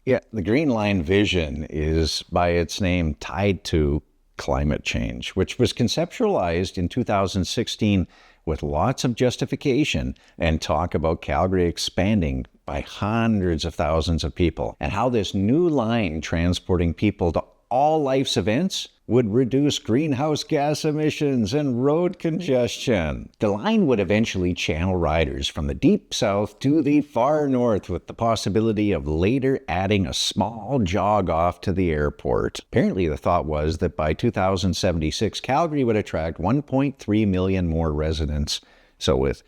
Yeah, the Green Line vision is, by its name, tied to climate change, which was conceptualized in 2016 with lots of justification and talk about Calgary expanding by hundreds of thousands of people, and how this new line transporting people to all life's events would reduce greenhouse gas emissions and road congestion. The line would eventually channel riders from the deep south to the far north, with the possibility of later adding a small jog off to the airport. Apparently, the thought was that by 2076, Calgary would attract 1.3 million more residents. So with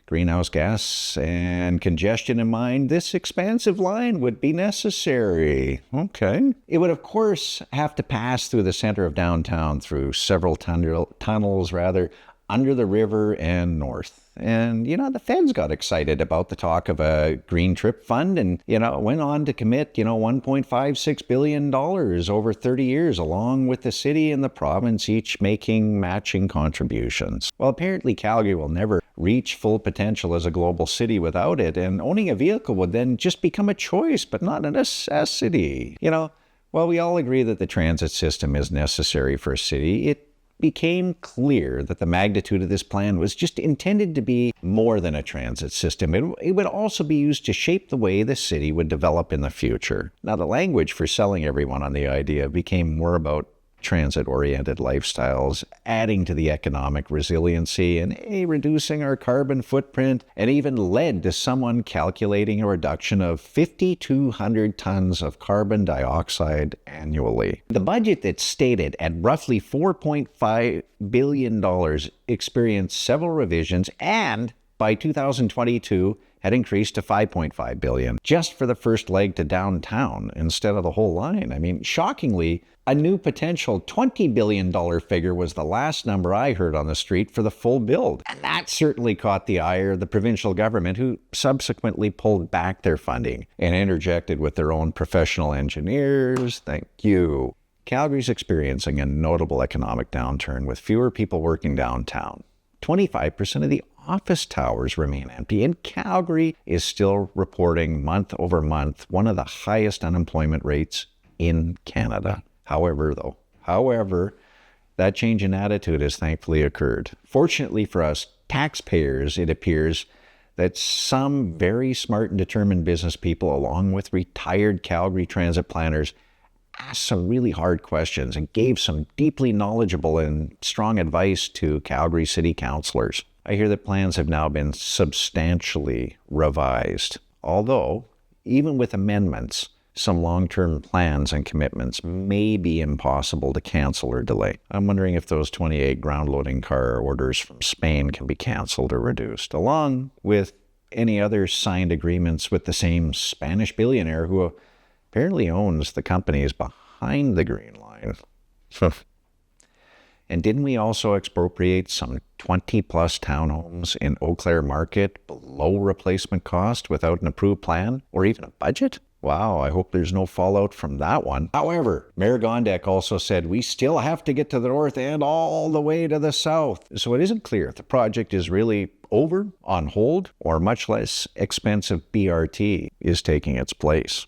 greenhouse gas and congestion in mind, this expansive line would be necessary. Okay. It would, of course, have to pass through the center of downtown, through several tunnels, under the river and north. And, the feds got excited about the talk of a green trip fund and, went on to commit, $1.56 billion over 30 years, along with the city and the province, each making matching contributions. Well, apparently Calgary will never reach full potential as a global city without it, and owning a vehicle would then just become a choice, but not a necessity. While we all agree that the transit system is necessary for a city, it became clear that the magnitude of this plan was just intended to be more than a transit system. It would also be used to shape the way the city would develop in the future. Now, the language for selling everyone on the idea became more about transit-oriented lifestyles, adding to the economic resiliency and reducing our carbon footprint, and even led to someone calculating a reduction of 5,200 tons of carbon dioxide annually. The budget that's stated at roughly $4.5 billion experienced several revisions, and by 2022 had increased to $5.5 billion just for the first leg to downtown instead of the whole line. Shockingly, a new potential $20 billion figure was the last number I heard on the street for the full build. And that certainly caught the ire of the provincial government, who subsequently pulled back their funding and interjected with their own professional engineers. Thank you. Calgary's experiencing a notable economic downturn, with fewer people working downtown. 25% of the office towers remain empty, and Calgary is still reporting month over month one of the highest unemployment rates in Canada. However, that change in attitude has thankfully occurred. Fortunately for us taxpayers, it appears that some very smart and determined business people, along with retired Calgary transit planners, asked some really hard questions and gave some deeply knowledgeable and strong advice to Calgary city councillors. I hear that plans have now been substantially revised, although, even with amendments, some long-term plans and commitments may be impossible to cancel or delay. I'm wondering if those 28 ground-loading car orders from Spain can be canceled or reduced, along with any other signed agreements with the same Spanish billionaire who apparently owns the companies behind the Green Line. And didn't we also expropriate some 20-plus townhomes in Eau Claire Market below replacement cost without an approved plan or even a budget? Wow, I hope there's no fallout from that one. However, Mayor Gondek also said we still have to get to the north and all the way to the south. So it isn't clear if the project is really over, on hold, or much less expensive BRT is taking its place.